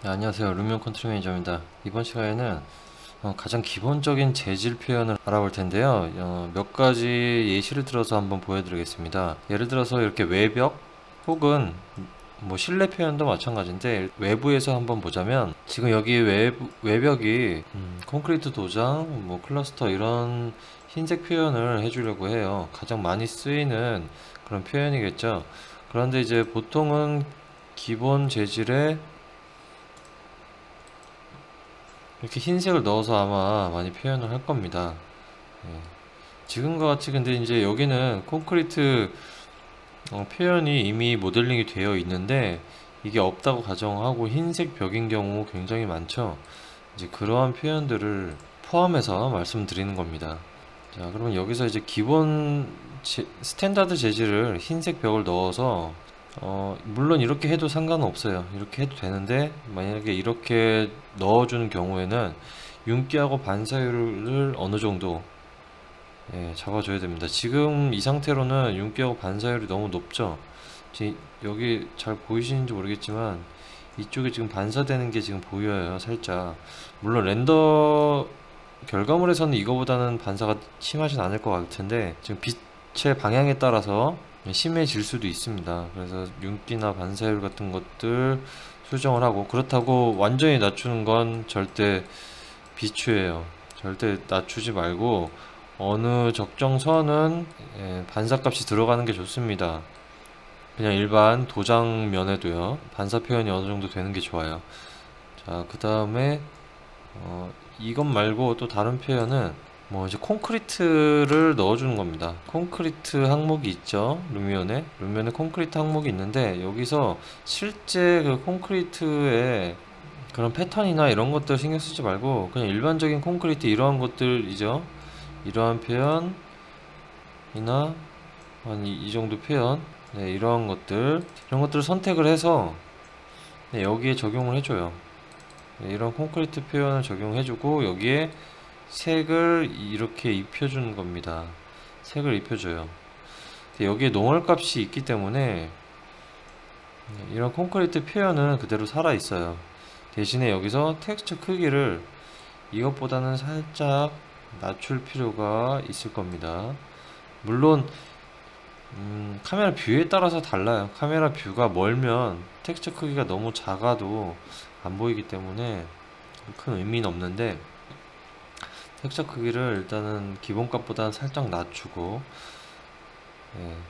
네, 안녕하세요. 루미온 컨트리 매니저입니다. 이번 시간에는 가장 기본적인 재질 표현을 알아볼 텐데요. 몇 가지 예시를 들어서 한번 보여드리겠습니다. 예를 들어서 이렇게 외벽 혹은 뭐 실내 표현도 마찬가지인데 외부에서 한번 보자면 지금 여기 외벽이 콘크리트 도장, 뭐 클러스터 이런 흰색 표현을 해주려고 해요. 가장 많이 쓰이는 그런 표현이겠죠. 그런데 이제 보통은 기본 재질에 이렇게 흰색을 넣어서 아마 많이 표현을 할 겁니다. 예. 지금과 같이 근데 이제 여기는 콘크리트 표현이 이미 모델링이 되어 있는데 이게 없다고 가정하고 흰색 벽인 경우 굉장히 많죠. 이제 그러한 표현들을 포함해서 말씀드리는 겁니다. 자, 그러면 여기서 이제 기본 스탠다드 재질을 흰색 벽을 넣어서 물론 이렇게 해도 상관은 없어요. 이렇게 해도 되는데 만약에 이렇게 넣어주는 경우에는 윤기하고 반사율을 어느 정도 잡아줘야 됩니다. 지금 이 상태로는 윤기하고 반사율이 너무 높죠. 여기 잘 보이시는지 모르겠지만 이쪽에 지금 반사되는 게 지금 보여요. 살짝. 물론 렌더 결과물에서는 이거보다는 반사가 심하진 않을 것 같은데 지금 빛의 방향에 따라서 심해질 수도 있습니다. 그래서 윤기나 반사율 같은 것들 수정을 하고, 그렇다고 완전히 낮추는 건 절대 비추예요. 절대 낮추지 말고 어느 적정선은 반사값이 들어가는 게 좋습니다. 그냥 일반 도장면에도요, 반사 표현이 어느 정도 되는 게 좋아요. 자, 그 다음에 이것 말고 또 다른 표현은 뭐 이제 콘크리트를 넣어주는 겁니다. 콘크리트 항목이 있죠. 루미온에 콘크리트 항목이 있는데 여기서 실제 그 콘크리트의 그런 패턴이나 이런 것들 신경 쓰지 말고 그냥 일반적인 콘크리트 이러한 것들이죠. 이러한 표현이나 한 이 정도 표현, 네, 이런 것들을 선택을 해서 네, 여기에 적용을 해줘요. 네, 이런 콘크리트 표현을 적용해주고 여기에 색을 이렇게 입혀주는 겁니다. 색을 입혀줘요. 여기에 농얼 값이 있기 때문에 이런 콘크리트 표현은 그대로 살아있어요. 대신에 여기서 텍스처 크기를 이것보다는 살짝 낮출 필요가 있을 겁니다. 물론 카메라 뷰에 따라서 달라요. 카메라 뷰가 멀면 텍스처 크기가 너무 작아도 안 보이기 때문에 큰 의미는 없는데 텍스처 크기를 일단은 기본값보다는 살짝 낮추고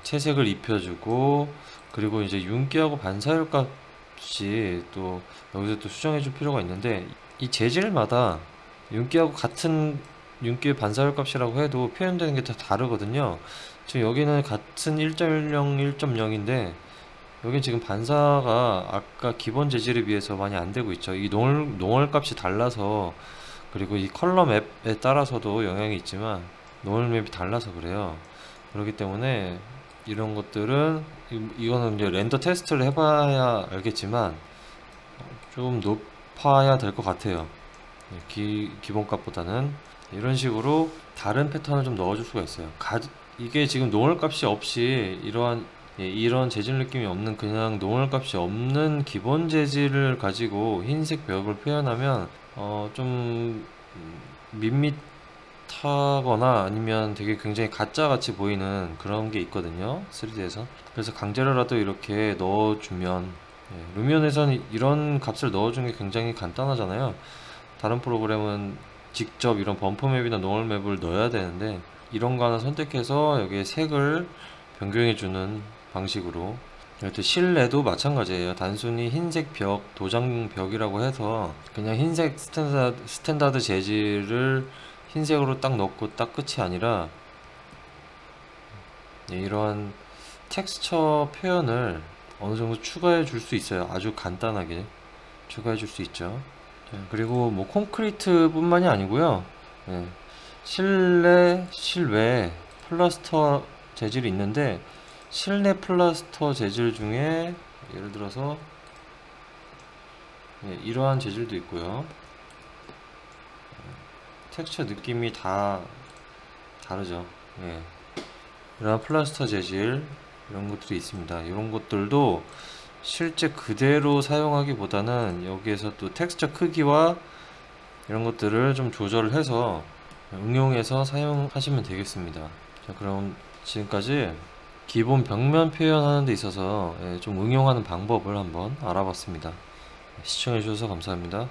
채색을 입혀주고, 그리고 이제 윤기하고 반사율 값이 또 여기서 또 수정해 줄 필요가 있는데 이 재질마다 윤기하고 같은 윤기 반사율 값이라고 해도 표현되는 게 다 다르거든요. 지금 여기는 같은 1.10, 1.0인데 여긴 지금 반사가 아까 기본 재질에 비해서 많이 안 되고 있죠. 이 농얼 값이 달라서, 그리고 이 컬러 맵에 따라서도 영향이 있지만 농얼 맵이 달라서 그래요. 그렇기 때문에 이런 것들은 이거는 이제 렌더 테스트를 해봐야 알겠지만 좀 높아야 될 것 같아요. 기본값보다는 이런 식으로 다른 패턴을 좀 넣어줄 수가 있어요. 이게 지금 농얼 값이 없이 이런 재질 느낌이 없는 그냥 농얼 값이 없는 기본 재질을 가지고 흰색 벽을 표현하면 좀 밋밋하거나 아니면 되게 굉장히 가짜같이 보이는 그런 게 있거든요, 3D에서. 그래서 강제로라도 이렇게 넣어주면, 루미온에서는 이런 값을 넣어주는 게 굉장히 간단하잖아요. 다른 프로그램은 직접 이런 범퍼 맵이나 노멀 맵을 넣어야 되는데 이런 거 하나 선택해서 여기에 색을 변경해주는 방식으로. 이것도 실내도 마찬가지예요. 단순히 흰색 벽, 도장 벽이라고 해서 그냥 흰색 스탠다드 재질을 흰색으로 딱 넣고 딱 끝이 아니라 이러한 텍스처 표현을 어느 정도 추가해 줄 수 있어요. 아주 간단하게 추가해 줄 수 있죠. 그리고 뭐 콘크리트 뿐만이 아니고요. 예, 실외 플라스터 재질이 있는데 실내 플라스터 재질 중에 예를 들어서 이러한 재질도 있고요. 텍스처 느낌이 다 다르죠. 이러한 플라스터 재질 이런 것들이 있습니다. 이런 것들도 실제 그대로 사용하기보다는 여기에서 또 텍스처 크기와 이런 것들을 좀 조절을 해서 응용해서 사용하시면 되겠습니다. 자, 그럼 지금까지 기본 벽면 표현하는 데 있어서 좀 응용하는 방법을 한번 알아봤습니다. 시청해주셔서 감사합니다.